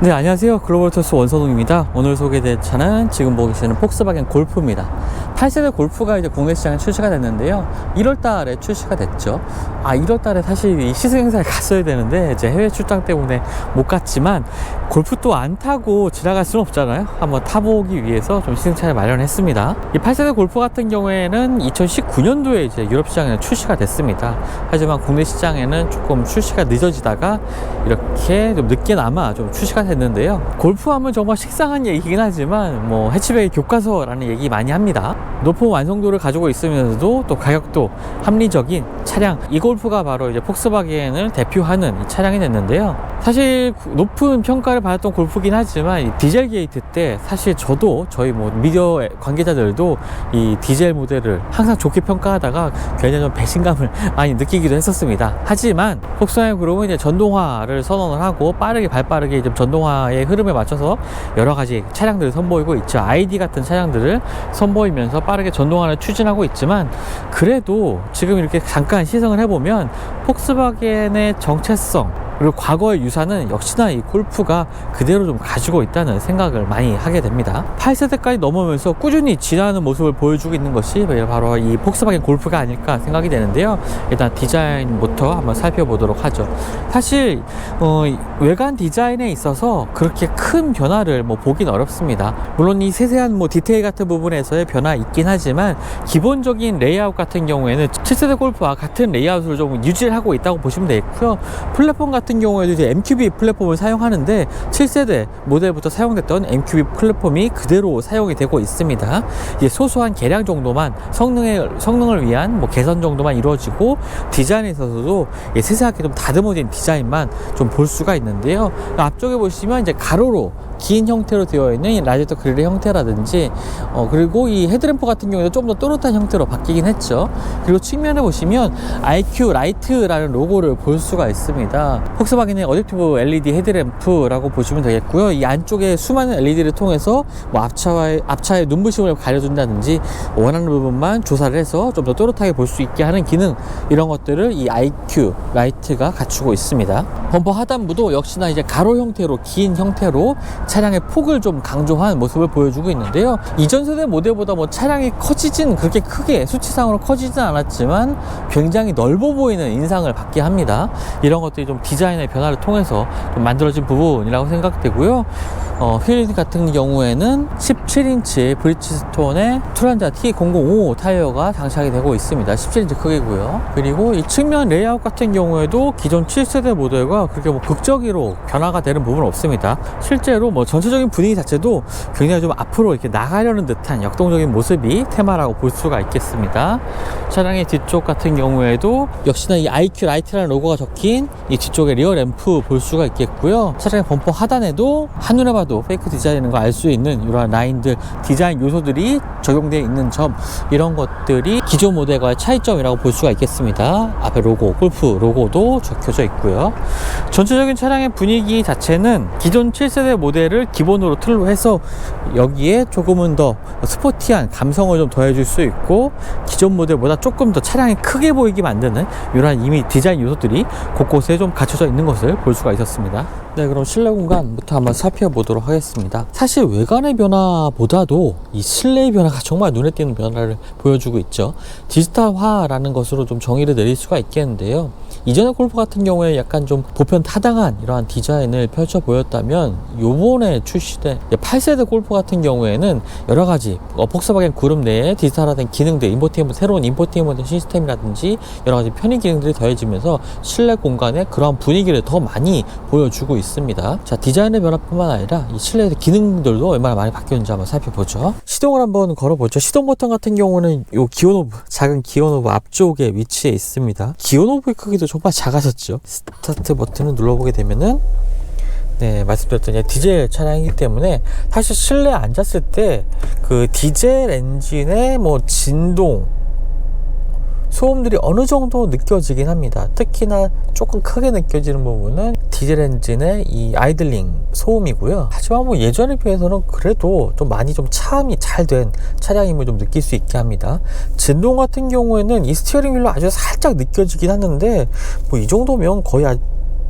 네, 안녕하세요. 글로벌토스 원선웅입니다. 오늘 소개될 차는 지금 보고 계시는 폭스바겐 골프입니다. 8세대 골프가 이제 국내 시장에 출시가 됐는데요. 1월 달에 출시가 됐죠. 1월 달에 사실 이 시승 행사에 갔어야 되는데 이제 해외 출장 때문에 못 갔지만 골프 또 안 타고 지나갈 수는 없잖아요. 한번 타보기 위해서 좀 시승차를 마련했습니다. 이 8세대 골프 같은 경우에는 2019년도에 이제 유럽 시장에 출시가 됐습니다. 하지만 국내 시장에는 조금 출시가 늦어지다가 이렇게 좀 늦게나마 좀 출시가 됐는데요. 골프하면 정말 식상한 얘기긴 하지만 뭐 해치백의 교과서라는 얘기 많이 합니다. 높은 완성도를 가지고 있으면서도 또 가격도 합리적인 차량, 이 골프가 바로 이제 폭스바겐을 대표하는 이 차량이 됐는데요. 사실 높은 평가를 받았던 골프긴 하지만 이 디젤 게이트 때 사실 저도 저희 뭐 미디어 관계자들도 이 디젤 모델을 항상 좋게 평가하다가 굉장히 좀 배신감을 많이 느끼기도 했었습니다. 하지만 폭스바겐 그룹은 이제 전동화를 선언을 하고 발빠르게 좀 전동화의 흐름에 맞춰서 여러 가지 차량들을 선보이고 있죠. ID 같은 차량들을 선보이면서 빠르게 전동화를 추진하고 있지만, 그래도 지금 이렇게 잠깐 시승을 해보면 폭스바겐의 정체성 그리고 과거의 유산은 역시나 이 골프가 그대로 좀 가지고 있다는 생각을 많이 하게 됩니다. 8세대까지 넘으면서 꾸준히 진화하는 모습을 보여주고 있는 것이 바로 이 폭스바겐 골프가 아닐까 생각이 되는데요. 일단 디자인부터 한번 살펴보도록 하죠. 사실 외관 디자인에 있어서 그렇게 큰 변화를 보긴 어렵습니다. 물론 이 세세한 디테일 같은 부분에서의 변화 있긴 하지만 기본적인 레이아웃 같은 경우에는 7세대 골프와 같은 레이아웃을 좀 유지를 하고 있다고 보시면 되겠고요. 플랫폼 같은 경우에도 이제 MQB 플랫폼을 사용하는데 7세대 모델부터 사용됐던 MQB 플랫폼이 그대로 사용이 되고 있습니다. 이제 소소한 개량 정도만 성능을 위한 개선 정도만 이루어지고, 디자인에 있어서도 세세하게 좀 다듬어진 디자인만 좀 볼 수가 있는데요. 앞쪽에 보시면 이제 가로로 긴 형태로 되어 있는 라디에이터 그릴의 형태라든지 그리고 이 헤드램프 같은 경우에도 좀 더 또렷한 형태로 바뀌긴 했죠. 그리고 측면에 보시면 IQ 라이트라는 로고를 볼 수가 있습니다. 폭스바겐의 어댑티브 LED 헤드램프라고 보시면 되겠고요. 이 안쪽에 수많은 LED를 통해서 앞차의 눈부심을 가려준다든지 원하는 부분만 조사를 해서 좀 더 또렷하게 볼 수 있게 하는 기능, 이런 것들을 이 IQ 라이트가 갖추고 있습니다. 범퍼 하단부도 역시나 이제 가로 형태로 긴 형태로 차량의 폭을 좀 강조한 모습을 보여주고 있는데요. 이전 세대 모델보다 차량이 그렇게 크게 수치상으로 커지진 않았지만 굉장히 넓어 보이는 인상을 받게 합니다. 이런 것들이 좀 디자인의 변화를 통해서 좀 만들어진 부분이라고 생각되고요. 휠 같은 경우에는 17인치 브리지스톤의 투란자 T005 타이어가 장착이 되고 있습니다. 17인치 크기고요. 그리고 이 측면 레이아웃 같은 경우에도 기존 7세대 모델과 그렇게 극적으로 변화가 되는 부분은 없습니다. 실제로 전체적인 분위기 자체도 굉장히 좀 앞으로 이렇게 나가려는 듯한 역동적인 모습이 테마라고 볼 수가 있겠습니다. 차량의 뒤쪽 같은 경우에도 역시나 이 IQ 라이트라는 로고가 적힌 이 뒤쪽에 리어 램프 볼 수가 있겠고요. 차량의 범퍼 하단에도 한눈에 봐도 페이크 디자인인 거 알 수 있는 이러한 라인들, 디자인 요소들이 적용되어 있는 점, 이런 것들이 기존 모델과의 차이점이라고 볼 수가 있겠습니다. 앞에 로고, 골프 로고도 적혀져 있고요. 전체적인 차량의 분위기 자체는 기존 7세대 모델을 기본으로 틀로 해서 여기에 조금은 더 스포티한 감성을 좀 더해줄 수 있고, 기존 모델보다 조금 더 차량이 크게 보이게 만드는 이러한 이미 디자인 요소들이 곳곳에 좀 갖춰져 있는 것을 볼 수가 있었습니다. 네, 그럼 실내 공간부터 한번 살펴보도록 하겠습니다. 사실 외관의 변화보다도 이 실내의 변화가 정말 눈에 띄는 변화를 보여주고 있죠. 디지털화라는 것으로 좀 정의를 내릴 수가 있겠는데요. 이전의 골프 같은 경우에 약간 좀 보편 타당한 이러한 디자인을 펼쳐 보였다면, 요번에 출시된 8세대 골프 같은 경우에는 여러 가지 폭스바겐 그룹 내에 디지털화된 기능들, 새로운 인포테인먼트 시스템이라든지 여러 가지 편의 기능들이 더해지면서 실내 공간에 그러한 분위기를 더 많이 보여주고 있습니다. 자, 디자인의 변화뿐만 아니라 이 실내 기능들도 얼마나 많이 바뀌었는지 한번 살펴보죠. 시동을 한번 걸어보죠. 시동 버튼 같은 경우는 요 기어노브, 작은 기어노브 앞쪽에 위치해 있습니다. 기어노브의 크기도 정말 작아졌죠. 스타트 버튼을 눌러보게 되면은, 말씀드렸던 디젤 차량이기 때문에 사실 실내에 앉았을 때 그 디젤 엔진의 진동, 소음들이 어느 정도 느껴지긴 합니다. 특히나 조금 크게 느껴지는 부분은 디젤 엔진의 이 아이들링 소음이고요. 하지만 예전에 비해서는 그래도 좀 많이 좀 차음이 잘 된 차량임을 좀 느낄 수 있게 합니다. 진동 같은 경우에는 이 스티어링 휠로 아주 살짝 느껴지긴 하는데 이 정도면 거의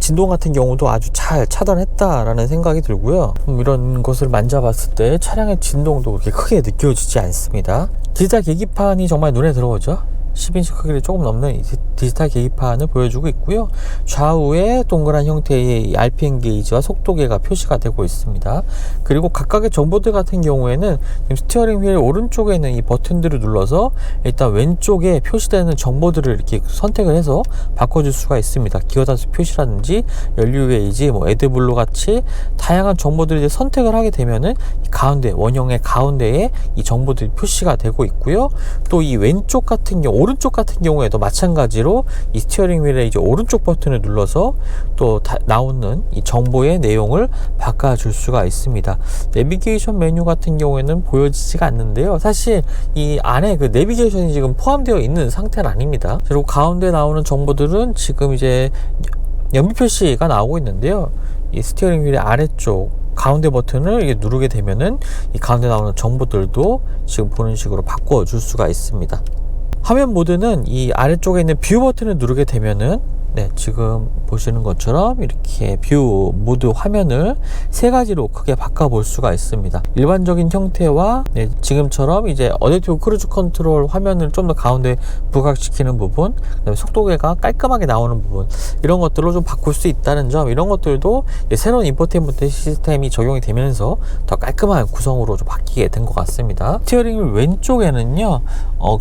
진동 같은 경우도 아주 잘 차단했다라는 생각이 들고요. 이런 것을 만져봤을 때 차량의 진동도 그렇게 크게 느껴지지 않습니다. 디지털 계기판이 정말 눈에 들어오죠. 10인치 크기를 조금 넘는 디지털 계기판을 보여주고 있고요. 좌우에 동그란 형태의 RPM 게이지와 속도계가 표시가 되고 있습니다. 그리고 각각의 정보들 같은 경우에는 스티어링 휠 오른쪽에 있는 이 버튼들을 눌러서 일단 왼쪽에 표시되는 정보들을 이렇게 선택을 해서 바꿔줄 수가 있습니다. 기어 단수 표시라든지 연료 게이지, 애드블루 같이 다양한 정보들을 이제 선택을 하게 되면은 이 가운데, 원형의 가운데에 이 정보들이 표시가 되고 있고요. 또 이 왼쪽 같은 경우, 오른쪽 같은 경우에도 마찬가지로 이 스티어링 휠의 이제 오른쪽 버튼을 눌러서 또 나오는 이 정보의 내용을 바꿔줄 수가 있습니다. 내비게이션 메뉴 같은 경우에는 보여지지가 않는데요. 사실 이 안에 그 내비게이션이 지금 포함되어 있는 상태는 아닙니다. 그리고 가운데 나오는 정보들은 지금 이제 연비 표시가 나오고 있는데요. 이 스티어링 휠의 아래쪽 가운데 버튼을 누르게 되면은 이 가운데 나오는 정보들도 지금 보는 식으로 바꿔줄 수가 있습니다. 화면 모드는 이 아래쪽에 있는 뷰 버튼을 누르게 되면은 지금 보시는 것처럼 이렇게 뷰 모드 화면을 세 가지로 크게 바꿔볼 수가 있습니다. 일반적인 형태와 지금처럼 이제 어댑티브 크루즈 컨트롤 화면을 좀 더 가운데 부각시키는 부분, 그다음에 속도계가 깔끔하게 나오는 부분, 이런 것들로 좀 바꿀 수 있다는 점, 이런 것들도 새로운 인포테인먼트 시스템이 적용이 되면서 더 깔끔한 구성으로 좀 바뀌게 된 것 같습니다. 스티어링 왼쪽에는요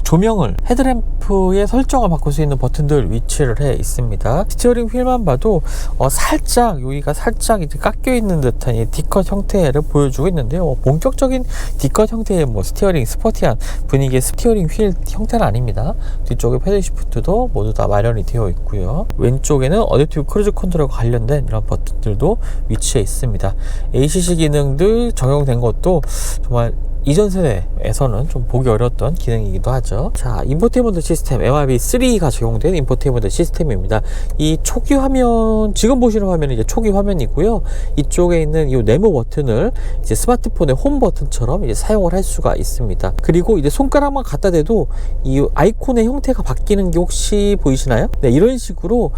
조명을, 헤드램프의 설정을 바꿀 수 있는 버튼들 위치를 해 있습니다. 스티어링 휠만 봐도 살짝 여기가 살짝 이제 깎여 있는 듯한 이 D컷 형태를 보여주고 있는데요. 본격적인 D컷 형태의 스티어링 스포티한 분위기의 스티어링 휠 형태는 아닙니다. 뒤쪽에 패들 시프트도 모두 다 마련이 되어 있고요. 왼쪽에는 어댑티브 크루즈 컨트롤과 관련된 이런 버튼들도 위치해 있습니다. ACC 기능들 적용된 것도 정말 이전 세대에서는 좀 보기 어려웠던 기능이기도 하죠. 자, 인포테인먼트 시스템 MRV3가 적용된 인포테인먼트 시스템입니다. 이 초기 화면, 지금 보시는 화면은 이제 초기 화면이고요. 이쪽에 있는 이 네모 버튼을 이제 스마트폰의 홈 버튼처럼 이제 사용을 할 수가 있습니다. 그리고 이제 손가락만 갖다 대도 이 아이콘의 형태가 바뀌는 게 혹시 보이시나요? 이런 식으로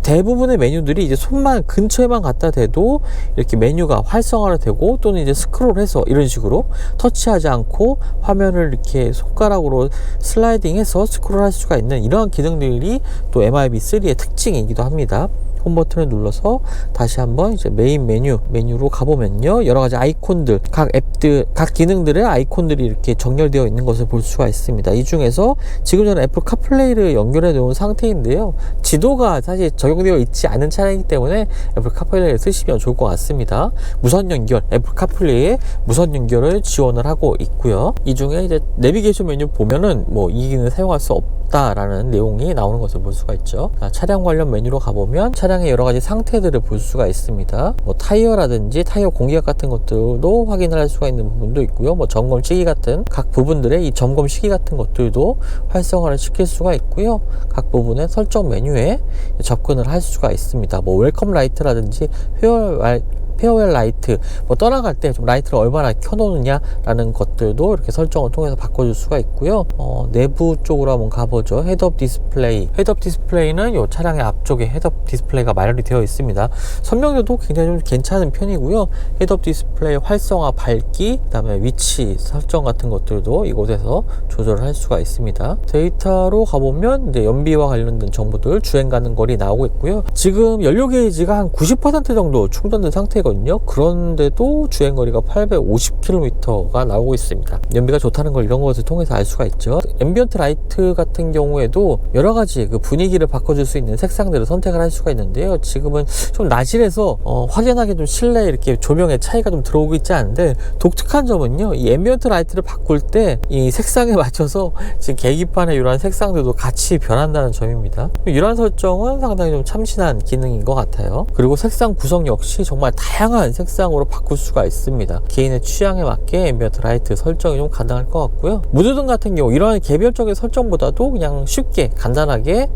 대부분의 메뉴들이 이제 손만 근처에만 갖다 대도 이렇게 메뉴가 활성화가 되고, 또는 이제 스크롤해서 이런 식으로 터치하지 않고 화면을 이렇게 손가락으로 슬라이딩해서 스크롤할 수가 있는 이러한 기능들이 또 MRV3의 특징이기도 합니다. 홈 버튼을 눌러서 다시 한번 이제 메인 메뉴로 가보면요, 여러 가지 아이콘들, 각 앱들, 각 기능들의 아이콘들이 이렇게 정렬되어 있는 것을 볼 수가 있습니다. 이 중에서 지금 저는 애플 카플레이를 연결해 놓은 상태인데요, 지도가 사실 적용되어 있지 않은 차량이기 때문에 애플 카플레이를 쓰시면 좋을 것 같습니다. 무선 연결, 애플 카플레이에 무선 연결을 지원을 하고 있고요. 이 중에 이제 내비게이션 메뉴 보면은 이 기능을 사용할 수 없다라는 내용이 나오는 것을 볼 수가 있죠. 차량 관련 메뉴로 가보면 차량의 여러 가지 상태들을 볼 수가 있습니다. 타이어라든지 타이어 공기압 같은 것들도 확인을 할 수가 있는 부분도 있고요. 점검 시기 같은 각 부분들의 이 점검 시기 같은 것들도 활성화를 시킬 수가 있고요. 각 부분의 설정 메뉴에 접근을 할 수가 있습니다. 웰컴 라이트라든지 페어웰 라이트, 떠나갈 때 좀 라이트를 얼마나 켜놓느냐라는 것들도 이렇게 설정을 통해서 바꿔줄 수가 있고요. 내부 쪽으로 한번 가보죠. 헤드업 디스플레이. 헤드업 디스플레이는 이 차량의 앞쪽에 헤드업 디스플레이가 마련이 되어 있습니다. 선명도도 굉장히 좀 괜찮은 편이고요. 헤드업 디스플레이 활성화, 밝기, 그 다음에 위치 설정 같은 것들도 이곳에서 조절을 할 수가 있습니다. 데이터로 가보면 이제 연비와 관련된 정보들, 주행 가는 거리 나오고 있고요. 지금 연료 게이지가 한 90% 정도 충전된 상태거든요. 그런데도 주행거리가 850km가 나오고 있습니다. 연비가 좋다는 걸 이런 것을 통해서 알 수가 있죠. 앰비언트 라이트 같은 경우에도 여러 가지 그 분위기를 바꿔줄 수 있는 색상들을 선택을 할 수가 있는데요. 지금은 좀 낮이라서 확연하게 좀 실내 이렇게 조명의 차이가 좀 들어오고 있지 않은데, 독특한 점은요, 이 앰비언트 라이트를 바꿀 때 이 색상에 맞춰서 지금 계기판의 이러한 색상들도 같이 변한다는 점입니다. 이러한 설정은 상당히 좀 참신한 기능인 것 같아요. 그리고 색상 구성 역시 정말 다양한 색상으로 바꿀 수가 있습니다. 개인의 취향에 맞게 앰비언트 라이트 설정이 좀 가능할 것 같고요. 무드등 같은 경우 이러한 개별적인 설정보다도 그냥 쉽게 간단하게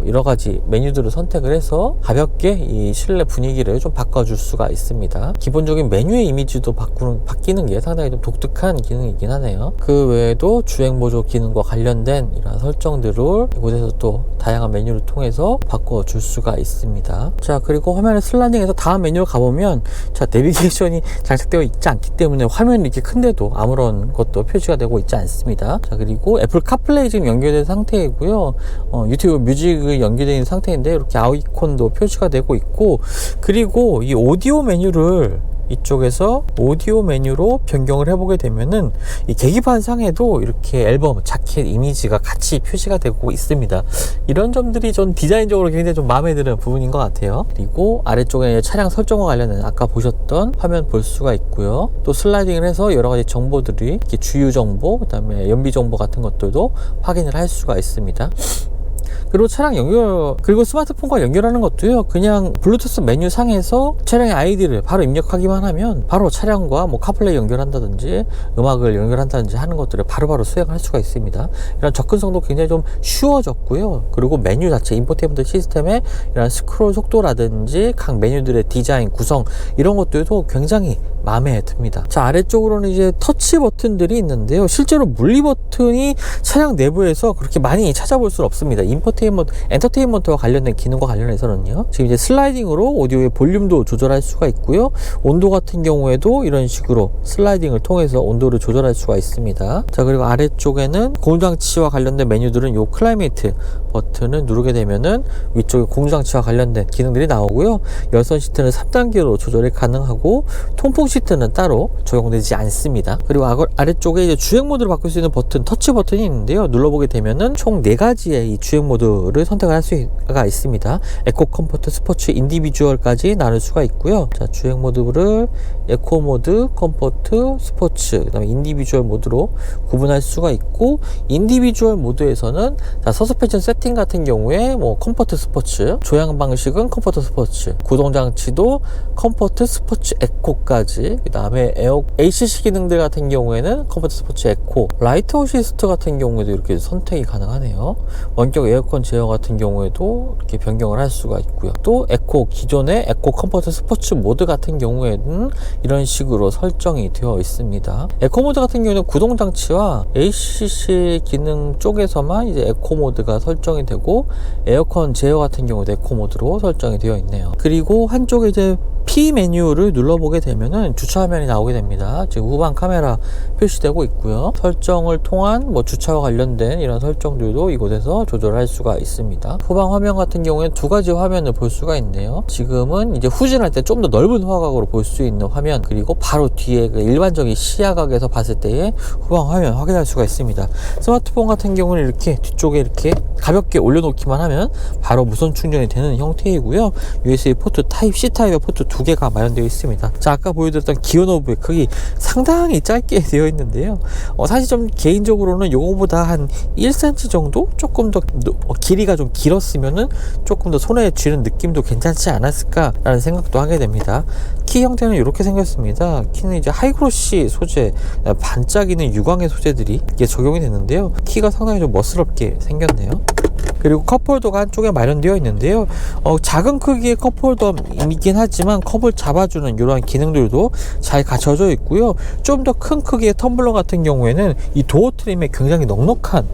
여러 가지 메뉴들을 선택을 해서 가볍게 이 실내 분위기를 좀 바꿔줄 수가 있습니다. 기본적인 메뉴의 이미지도 바뀌는 게 상당히 좀 독특한 기능이긴 하네요. 그 외에도 주행 보조 기능과 관련된 이런 설정들을 이곳에서 또 다양한 메뉴를 통해서 바꿔줄 수가 있습니다. 자, 그리고 화면을 슬라이딩해서 다음 메뉴로 가보면, 자, 내비게이션이 장착되어 있지 않기 때문에 화면이 이렇게 큰데도 아무런 것도 표시가 되고 있지 않습니다. 자, 그리고 애플 카플레이 지금 연결된 상태이고요. 유튜브 뮤직이 연결되어 있는 상태인데, 이렇게 아이콘도 표시가 되고 있고, 그리고 이 오디오 메뉴를 이쪽에서 오디오 메뉴로 변경을 해보게 되면은 이 계기판 상에도 이렇게 앨범, 자켓 이미지가 같이 표시가 되고 있습니다. 이런 점들이 전 디자인적으로 굉장히 좀 마음에 드는 부분인 것 같아요. 그리고 아래쪽에 차량 설정과 관련된 아까 보셨던 화면 볼 수가 있고요. 또 슬라이딩을 해서 여러 가지 정보들이 이렇게 주유 정보, 그 다음에 연비 정보 같은 것들도 확인을 할 수가 있습니다. 그리고 차량 연결, 그리고 스마트폰과 연결하는 것도요, 그냥 블루투스 메뉴 상에서 차량의 아이디를 바로 입력하기만 하면 바로 차량과 뭐 카플레이 연결한다든지 음악을 연결한다든지 하는 것들을 바로바로 수행할 수가 있습니다. 이런 접근성도 굉장히 좀 쉬워졌고요. 그리고 메뉴 자체, 인포테인먼트 시스템의 이런 스크롤 속도라든지 각 메뉴들의 디자인, 구성, 이런 것들도 굉장히 마음에 듭니다. 자, 아래쪽으로는 이제 터치 버튼들이 있는데요. 실제로 물리 버튼이 차량 내부에서 그렇게 많이 찾아볼 수는 없습니다. 엔터테인먼트와 관련된 기능과 관련해서는요. 지금 이제 슬라이딩으로 오디오의 볼륨도 조절할 수가 있고요. 온도 같은 경우에도 이런 식으로 슬라이딩을 통해서 온도를 조절할 수가 있습니다. 자, 그리고 아래쪽에는 공조장치와 관련된 메뉴들은 요 클라이메이트 버튼을 누르게 되면은 위쪽에 공조장치와 관련된 기능들이 나오고요. 열선 시트는 3단계로 조절이 가능하고 통풍 시트는 따로 적용되지 않습니다. 그리고 아래쪽에 이제 주행 모드를 바꿀 수 있는 버튼, 터치 버튼이 있는데요. 눌러보게 되면은 총 4가지의 이 주행 모드를 선택을 할 수가 있습니다. 에코, 컴포트, 스포츠, 인디비주얼까지 나눌 수가 있고요. 자, 주행 모드를 에코 모드, 컴포트, 스포츠, 그 다음에 인디비주얼 모드로 구분할 수가 있고, 인디비주얼 모드에서는 자, 서스펜션 세팅 같은 경우에 뭐 컴포트 스포츠, 조향 방식은 컴포트 스포츠, 구동 장치도 컴포트 스포츠 에코까지, 그 다음에 ACC 기능들 같은 경우에는 컴포트 스포츠 에코, 라이트 어시스트 같은 경우에도 이렇게 선택이 가능하네요. 원격 에어컨 제어 같은 경우에도 이렇게 변경을 할 수가 있고요. 또 에코, 기존의 에코 컴포트 스포츠 모드 같은 경우에는 이런 식으로 설정이 되어 있습니다. 에코 모드 같은 경우는 구동 장치와 ACC 기능 쪽에서만 이제 에코 모드가 설정이 되고, 에어컨 제어 같은 경우도 에코 모드로 설정이 되어 있네요. 그리고 한쪽에 이제 P 메뉴를 눌러보게 되면은 주차 화면이 나오게 됩니다. 지금 후방 카메라 표시되고 있고요. 설정을 통한 뭐 주차와 관련된 이런 설정들도 이곳에서 조절할 수가 있습니다. 후방 화면 같은 경우에는 2가지 화면을 볼 수가 있네요. 지금은 이제 후진할 때 좀 더 넓은 화각으로 볼 수 있는 화면, 그리고 바로 뒤에 그 일반적인 시야각에서 봤을 때의 후방 화면 확인할 수가 있습니다. 스마트폰 같은 경우는 이렇게 뒤쪽에 이렇게 가볍게 올려놓기만 하면 바로 무선 충전이 되는 형태이고요. USB 포트 타입C 타입의 포트 2개가 마련되어 있습니다. 자, 아까 보여드렸던 기어 노브의 크기 상당히 짧게 되어 있는데요. 사실 좀 개인적으로는 요거보다 한 1cm 정도 조금 더 길이가 좀 길었으면은 조금 더 손에 쥐는 느낌도 괜찮지 않았을까라는 생각도 하게 됩니다. 키 형태는 이렇게 생겼습니다. 키는 이제 하이그로시 소재, 반짝이는 유광의 소재들이 이게 적용이 됐는데요. 키가 상당히 좀 멋스럽게 생겼네요. 그리고 컵홀더가 한쪽에 마련되어 있는데요. 작은 크기의 컵홀더이긴 하지만 컵을 잡아주는 이러한 기능들도 잘 갖춰져 있고요. 좀 더 큰 크기의 텀블러 같은 경우에는 이 도어 트림에 굉장히 넉넉한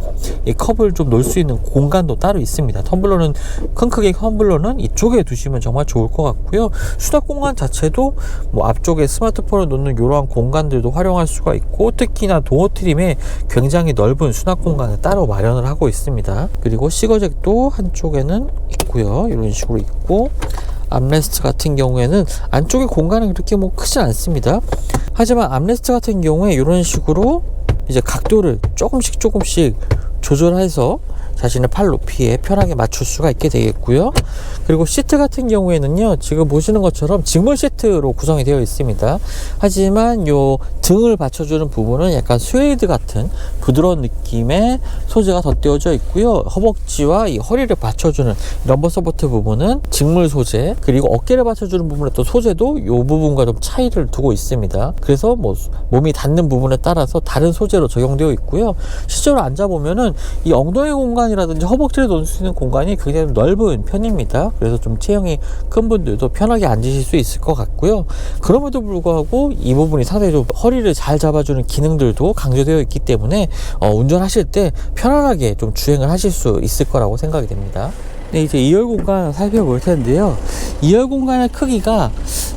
이 컵을 좀 놓을 수 있는 공간도 따로 있습니다. 텀블러는, 큰 크기의 텀블러는 이쪽에 두시면 정말 좋을 것 같고요. 수납 공간 자체도 뭐 앞쪽에 스마트폰을 놓는 이러한 공간들도 활용할 수가 있고, 특히나 도어 트림에 굉장히 넓은 수납 공간을 따로 마련을 하고 있습니다. 그리고 시거잭도 한쪽에는 있고요. 이런 식으로 있고, 암레스트 같은 경우에는 안쪽에 공간은 그렇게 뭐 크진 않습니다. 하지만 암레스트 같은 경우에 이런 식으로 이제 각도를 조금씩 조절해서 자신의 팔 높이에 편하게 맞출 수가 있게 되겠고요. 그리고 시트 같은 경우에는요, 지금 보시는 것처럼 직물 시트로 구성이 되어 있습니다. 하지만 요 등을 받쳐주는 부분은 약간 스웨이드 같은 부드러운 느낌의 소재가 덧대어져 있고요. 허벅지와 이 허리를 받쳐주는 럼버 서포트 부분은 직물 소재, 그리고 어깨를 받쳐주는 부분의 또 소재도 요 부분과 좀 차이를 두고 있습니다. 그래서 뭐 몸이 닿는 부분에 따라서 다른 소재로 적용되어 있고요. 실제로 앉아보면은 이 엉덩이 공간 공간이라든지 허벅지를 놓을 수 있는 공간이 굉장히 넓은 편입니다. 그래서 좀 체형이 큰 분들도 편하게 앉으실 수 있을 것 같고요. 그럼에도 불구하고 이 부분이 상당히 좀 허리를 잘 잡아주는 기능들도 강조되어 있기 때문에 운전하실 때 편안하게 좀 주행을 하실 수 있을 거라고 생각이 됩니다. 네, 이제 2열 공간 살펴볼 텐데요. 2열 공간의 크기가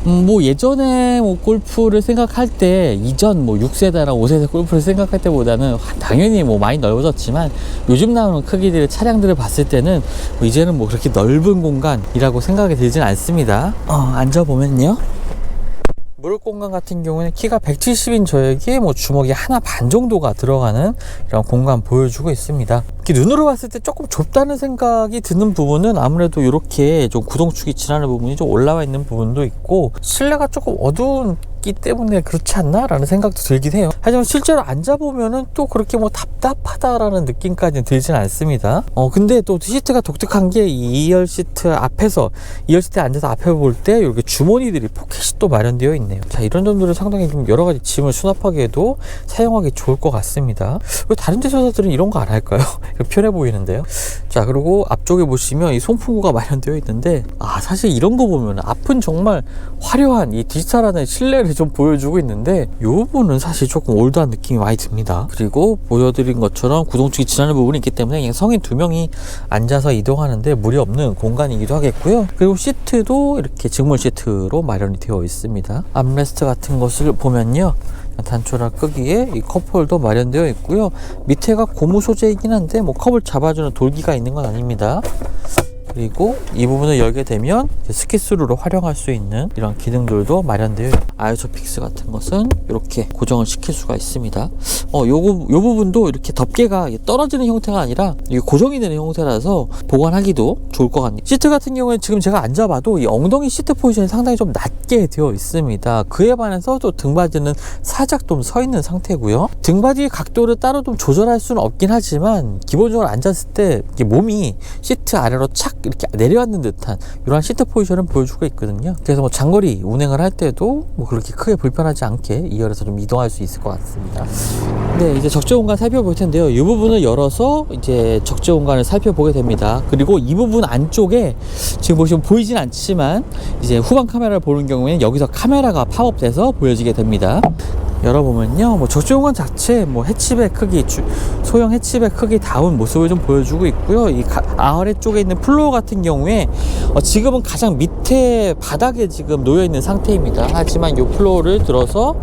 뭐 예전에 뭐 골프를 생각할 때 이전 뭐 6세대나 5세대 골프를 생각할 때보다는 당연히 뭐 많이 넓어졌지만 요즘 나오는 크기들의 차량들을 봤을 때는 뭐 이제는 뭐 그렇게 넓은 공간이라고 생각이 들진 않습니다. 앉아보면요. 무릎 공간 같은 경우는 키가 170인 저에게 뭐 주먹이 하나 반 정도가 들어가는 이런 공간 보여주고 있습니다. 이렇게 눈으로 봤을 때 조금 좁다는 생각이 드는 부분은 아무래도 이렇게 좀 구동축이 지나는 부분이 좀 올라와 있는 부분도 있고 실내가 조금 어두운 기 때문에 그렇지 않나 라는 생각도 들긴 해요. 하지만 실제로 앉아보면은 또 그렇게 뭐 답답하다라는 느낌까지는 들진 않습니다. 근데 또 시트가 독특한 게 이 2열 시트 앞에서 2열 시트에 앉아서 앞에 볼 때 이렇게 주머니들이 포켓이 또 마련되어 있네요. 자, 이런 점들은 상당히 좀 여러 가지 짐을 수납하기에도 사용하기 좋을 것 같습니다. 왜 다른 제조사들은 이런 거 안 할까요? 편해 보이는데요. 자, 그리고 앞쪽에 보시면 이 송풍구가 마련되어 있는데 사실 이런 거 보면 앞은 정말 화려한 이 디지털한 실내를 좀 보여주고 있는데 이 부분은 사실 조금 올드한 느낌이 많이 듭니다. 그리고 보여드린 것처럼 구동축이 지나는 부분이 있기 때문에 그냥 성인 2명이 앉아서 이동하는데 무리 없는 공간이기도 하겠고요. 그리고 시트도 이렇게 직물 시트로 마련이 되어 있습니다. 암레스트 같은 것을 보면요, 단초라 크기에 이 컵홀더 마련되어 있고요. 밑에가 고무 소재이긴 한데 뭐 컵을 잡아주는 돌기가 있는 건 아닙니다. 그리고 이 부분을 열게 되면 스키스루로 활용할 수 있는 이런 기능들도 마련되어 있고, 아이소픽스 같은 것은 이렇게 고정을 시킬 수가 있습니다. 요 부분도 이렇게 덮개가 떨어지는 형태가 아니라 이게 고정이 되는 형태라서 보관하기도 좋을 것 같네요. 시트 같은 경우에 지금 제가 앉아봐도 이 엉덩이 시트 포지션이 상당히 좀 낮게 되어 있습니다. 그에 반해서 또 등받이는 살짝 좀 서 있는 상태고요. 등받이의 각도를 따로 좀 조절할 수는 없긴 하지만 기본적으로 앉았을 때 몸이 시트 아래로 착 이렇게 내려앉는 듯한 이러한 시트 포지션을 보여주고 있거든요. 그래서 뭐 장거리 운행을 할 때도 뭐 그렇게 크게 불편하지 않게 2열에서 좀 이동할 수 있을 것 같습니다. 네, 이제 적재 공간 살펴볼 텐데요. 이 부분을 열어서 이제 적재 공간을 살펴보게 됩니다. 그리고 이 부분 안쪽에 지금 보시면 보이진 않지만 이제 후방 카메라를 보는 경우에는 여기서 카메라가 팝업돼서 보여지게 됩니다. 열어보면요, 뭐 적재 공간 자체 뭐 해치백 크기, 소형 해치백 크기 다운 모습을 좀 보여주고 있고요. 이 아래쪽에 있는 플로어 같은 경우에 지금은 가장 밑에 바닥에 지금 놓여 있는 상태입니다. 하지만 이 플로어를 들어서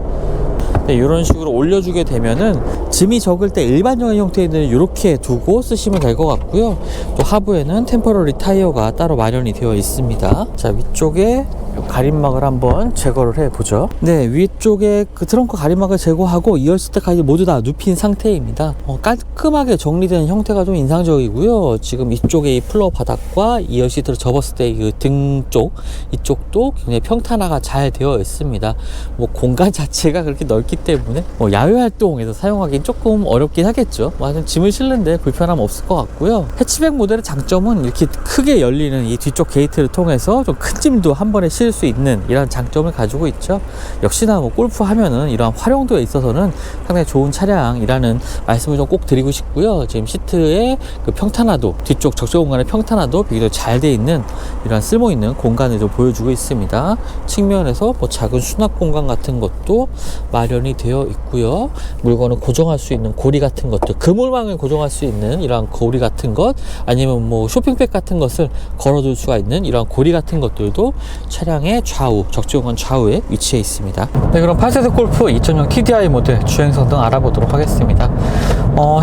이런 식으로 올려주게 되면은 짐이 적을 때 일반적인 형태는 이렇게 두고 쓰시면 될 것 같고요. 또 하부에는 템퍼러리 타이어가 따로 마련이 되어 있습니다. 자, 위쪽에 가림막을 한번 제거를 해보죠. 네, 위쪽에 그 트렁크 가림막을 제거하고 2열 시트까지 모두 다 눕힌 상태입니다. 깔끔하게 정리된 형태가 좀 인상적이고요. 지금 이쪽에 이 플로어 바닥과 2열 시트를 접었을 때 그 등 쪽, 이쪽도 굉장히 평탄화가 잘 되어 있습니다. 뭐 공간 자체가 그렇게 넓기 때문에 뭐 야외 활동에서 사용하기는 조금 어렵긴 하겠죠. 뭐 짐을 실는데 불편함 없을 것 같고요. 해치백 모델의 장점은 이렇게 크게 열리는 이 뒤쪽 게이트를 통해서 좀 큰 짐도 한 번에 실을 수 있는 이런 장점을 가지고 있죠. 역시나 뭐 골프 하면은 이러한 활용도에 있어서는 상당히 좋은 차량이라는 말씀을 좀 꼭 드리고 싶고요. 지금 시트의 그 평탄화도, 뒤쪽 적재 공간의 평탄화도 비교적 잘 돼 있는 이런 쓸모 있는 공간을 좀 보여주고 있습니다. 측면에서 뭐 작은 수납 공간 같은 것도 마련이 되어 있고요. 물건을 고정할 수 있는 고리 같은 것들, 그물망을 고정할 수 있는 이러한 고리 같은 것, 아니면 뭐 쇼핑백 같은 것을 걸어둘 수가 있는 이러한 고리 같은 것들도 차량의 좌우, 적재 공간 좌우에 위치해 있습니다. 네, 그럼 8세대 골프 2000년 TDI 모델 주행 성능 알아보도록 하겠습니다.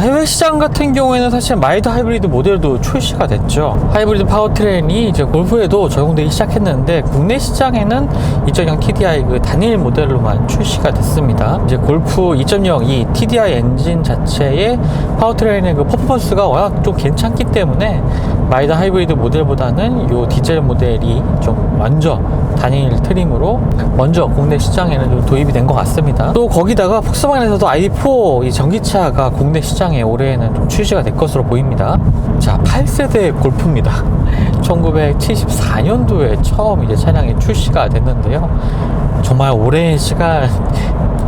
해외 시장 같은 경우에는 사실 마일드 하이브리드 모델도 출시가 됐죠. 하이브리드 파워트레인이 이제 골프에도 적용되기 시작했는데 국내 시장에는 2000년 TDI 그 단일 모델로만 출시가 됐습니다. 이제 골프 2.0 이 TDI 엔진 자체의 파워트레인의 그 퍼포먼스가 워낙 좀 괜찮기 때문에 마일드 하이브리드 모델보다는 이 디젤 모델이 좀 먼저 단일 트림으로 먼저 국내 시장에는 좀 도입이 된 것 같습니다. 또 거기다가 폭스바겐에서도 ID4 이 전기차가 국내 시장에 올해에는 좀 출시가 될 것으로 보입니다. 자, 8세대 골프입니다. 1974년도에 처음 이제 차량이 출시가 됐는데요. 정말 오랜 시간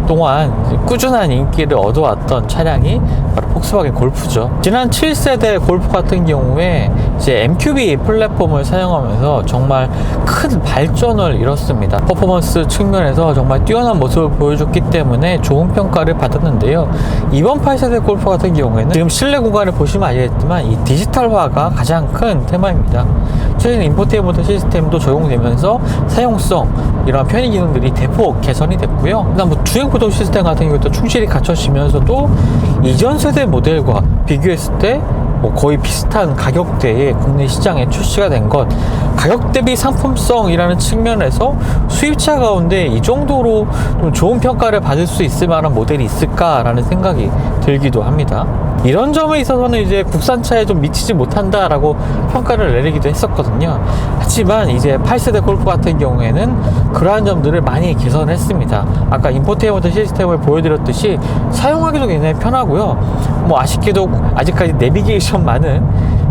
동안 꾸준한 인기를 얻어왔던 차량이 바로 폭스바겐 골프죠. 지난 7세대 골프 같은 경우에 이제 MQB 플랫폼을 사용하면서 정말 큰 발전을 이뤘습니다. 퍼포먼스 측면에서 정말 뛰어난 모습을 보여줬기 때문에 좋은 평가를 받았는데요. 이번 8세대 골프 같은 경우에는 지금 실내 공간을 보시면 알겠지만 이 디지털화가 가장 큰 테마입니다. 최근 인포테인먼트 시스템도 적용되면서 사용성, 이런 편의 기능들이 대폭 개선이 됐고요. 그다음 뭐 주행 보조 시스템 같은 경우도 충실히 갖춰지면서도 이전 세대 모델과 비교했을 때 뭐 거의 비슷한 가격대에 국내 시장에 출시가 된 것, 가격 대비 상품성이라는 측면에서 수입차 가운데 이 정도로 좀 좋은 평가를 받을 수 있을 만한 모델이 있을까라는 생각이 들기도 합니다. 이런 점에 있어서는 이제 국산차에 좀 미치지 못한다라고 평가를 내리기도 했었거든요. 하지만 이제 8세대 골프 같은 경우에는 그러한 점들을 많이 개선했습니다. 아까 인포테인먼트 시스템을 보여드렸듯이 사용하기도 굉장히 편하고요. 뭐 아쉽게도 아직까지 내비게이션만은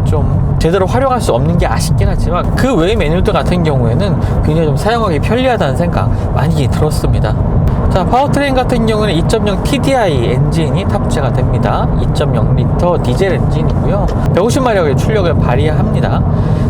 좀 제대로 활용할 수 없는 게 아쉽긴 하지만 그 외의 메뉴들 같은 경우에는 굉장히 좀 사용하기 편리하다는 생각 많이 들었습니다. 자, 파워트레인 같은 경우는 2.0 TDI 엔진이 탑재가 됩니다. 2.0L 디젤 엔진이고요. 150마력의 출력을 발휘합니다.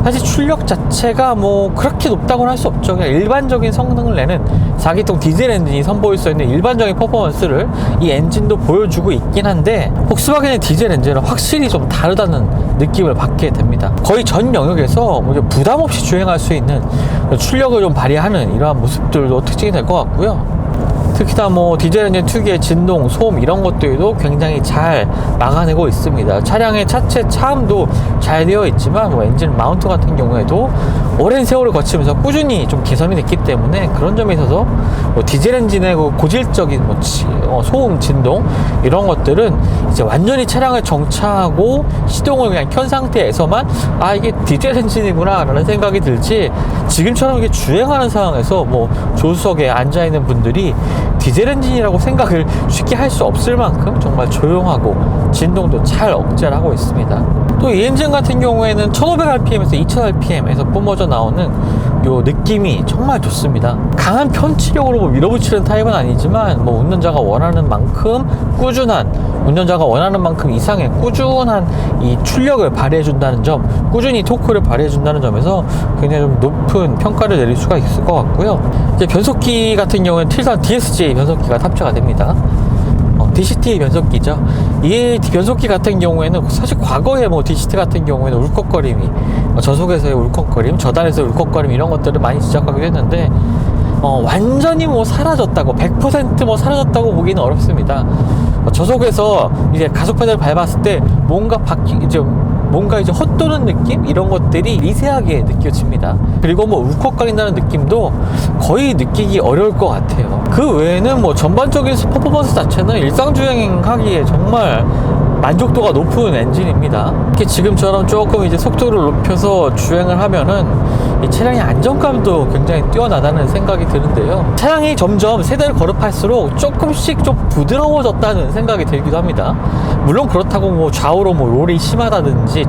사실 출력 자체가 뭐 그렇게 높다고는 할 수 없죠. 그냥 일반적인 성능을 내는 4기통 디젤 엔진이 선보일 수 있는 일반적인 퍼포먼스를 이 엔진도 보여주고 있긴 한데, 폭스바겐의 디젤 엔진은 확실히 좀 다르다는 느낌을 받게 됩니다. 거의 전 영역에서 부담 없이 주행할 수 있는 출력을 좀 발휘하는 이러한 모습들도 특징이 될 것 같고요. 특히나 뭐 디젤 엔진 특유의 진동, 소음 이런 것들도 굉장히 잘 막아내고 있습니다. 차량의 차체 차음도 잘 되어 있지만 뭐 엔진 마운트 같은 경우에도 오랜 세월을 거치면서 꾸준히 좀 개선이 됐기 때문에 그런 점에 있어서 뭐 디젤 엔진의 그 고질적인 뭐 소음, 진동 이런 것들은 이제 완전히 차량을 정차하고 시동을 그냥 켠 상태에서만 아 이게 디젤 엔진이구나 라는 생각이 들지, 지금처럼 이게 주행하는 상황에서 뭐 조수석에 앉아 있는 분들이 디젤 엔진이라고 생각을 쉽게 할 수 없을 만큼 정말 조용하고 진동도 잘 억제를 하고 있습니다. 또 이 엔진 같은 경우에는 1500rpm에서 2000rpm에서 뿜어져 나오는 요 느낌이 정말 좋습니다. 강한 편치력으로 뭐 밀어붙이는 타입은 아니지만 뭐 운전자가 원하는 만큼 꾸준한, 운전자가 원하는 만큼 이상의 꾸준한 이 출력을 발휘해 준다는 점, 꾸준히 토크를 발휘해 준다는 점에서 굉장히 좀 높은 평가를 내릴 수가 있을 것 같고요. 이제 변속기 같은 경우는 틸산 DSG 변속기가 탑재가 됩니다. DCT 변속기죠. 이 변속기 같은 경우에는 사실 과거에 뭐 DCT 같은 경우에는 울컥거림이, 저속에서의 울컥거림, 저단에서의 울컥거림 이런 것들을 많이 지적하기도 했는데 완전히 뭐 사라졌다고, 100% 뭐 사라졌다고 보기는 어렵습니다. 저속에서 이제 가속 페달을 밟았을 때 뭔가 이제 헛도는 느낌? 이런 것들이 미세하게 느껴집니다. 그리고 뭐 울컥거린다는 느낌도 거의 느끼기 어려울 것 같아요. 그 외에는 뭐 전반적인 퍼포먼스 자체는 일상주행하기에 정말 만족도가 높은 엔진입니다. 특히 지금처럼 조금 이제 속도를 높여서 주행을 하면은 이 차량의 안정감도 굉장히 뛰어나다는 생각이 드는데요. 차량이 점점 세대를 거듭할수록 조금씩 좀 부드러워졌다는 생각이 들기도 합니다. 물론 그렇다고 뭐 좌우로 뭐 롤이 심하다든지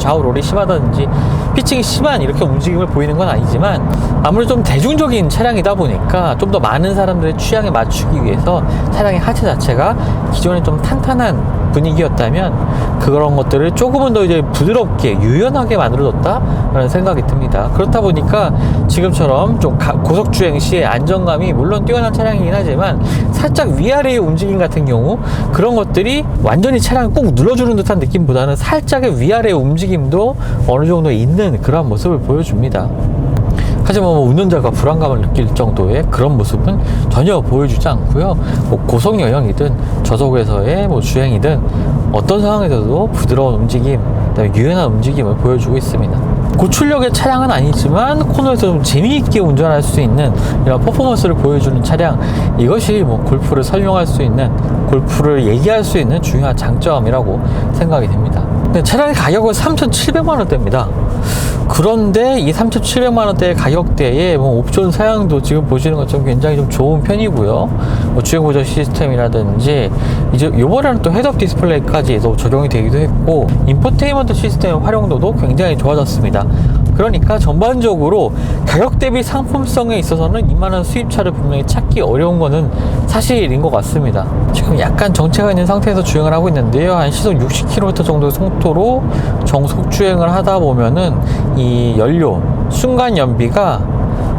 피칭이 심한 이렇게 움직임을 보이는 건 아니지만, 아무래도 좀 대중적인 차량이다 보니까 좀 더 많은 사람들의 취향에 맞추기 위해서 차량의 하체 자체가 기존에 좀 탄탄한 분위기였다면 그런 것들을 조금은 더 이제 부드럽게 유연하게 만들어졌다라는 생각이 듭니다. 그렇다 보니까 지금처럼 좀 고속 주행 시에 안정감이 물론 뛰어난 차량이긴 하지만 살짝 위아래의 움직임 같은 경우, 그런 것들이 완전히 차량을 꾹 눌러주는 듯한 느낌보다는 살짝의 위아래의 움직임도 어느 정도 있는 그런 모습을 보여줍니다. 하지만 뭐 운전자가 불안감을 느낄 정도의 그런 모습은 전혀 보여주지 않고요. 뭐 고속 여행이든 저속에서의 뭐 주행이든 어떤 상황에서도 부드러운 움직임, 그다음에 유연한 움직임을 보여주고 있습니다. 고출력의 차량은 아니지만 코너에서 좀 재미있게 운전할 수 있는 이런 퍼포먼스를 보여주는 차량, 이것이 뭐 골프를 설명할 수 있는, 골프를 얘기할 수 있는 중요한 장점이라고 생각이 됩니다. 근데 차량의 가격은 3,700만원대입니다. 그런데 이 3,700만원대의 가격대에 뭐 옵션 사양도 지금 보시는 것처럼 굉장히 좀 좋은 편이고요. 뭐 주행 보조 시스템이라든지 이제 요번에는 또 헤드업 디스플레이까지 적용이 되기도 했고, 인포테인먼트 시스템의 활용도도 굉장히 좋아졌습니다. 그러니까 전반적으로 가격 대비 상품성에 있어서는 이만한 수입차를 분명히 찾기 어려운 거는 사실인 것 같습니다. 지금 약간 정체가 있는 상태에서 주행을 하고 있는데요. 한 시속 60km 정도의 속도로 정속 주행을 하다 보면은 이 연료 순간 연비가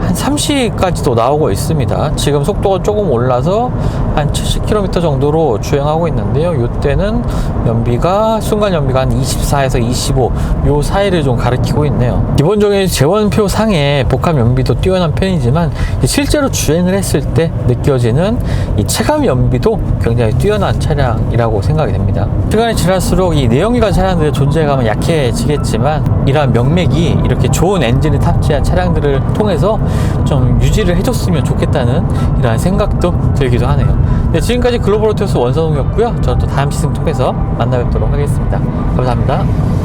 한 30까지도 나오고 있습니다. 지금 속도가 조금 올라서 한 70km 정도로 주행하고 있는데요. 이때는 연비가 순간 연비가 한 24에서 25 요 사이를 좀 가리키고 있네요. 기본적인 재원표 상에 복합 연비도 뛰어난 편이지만 실제로 주행을 했을 때 느껴지는 이 체감 연비도 굉장히 뛰어난 차량이라고 생각이 됩니다. 시간이 지날수록 이 내연기관 차량들의 존재감은 약해지겠지만 이러한 명맥이 이렇게 좋은 엔진을 탑재한 차량들을 통해서 좀 유지를 해줬으면 좋겠다는 이러한 생각도 들기도 하네요. 네, 지금까지 글로벌 오토스 원선웅이었고요. 저는 또 다음 시즌 통해서 만나 뵙도록 하겠습니다. 감사합니다.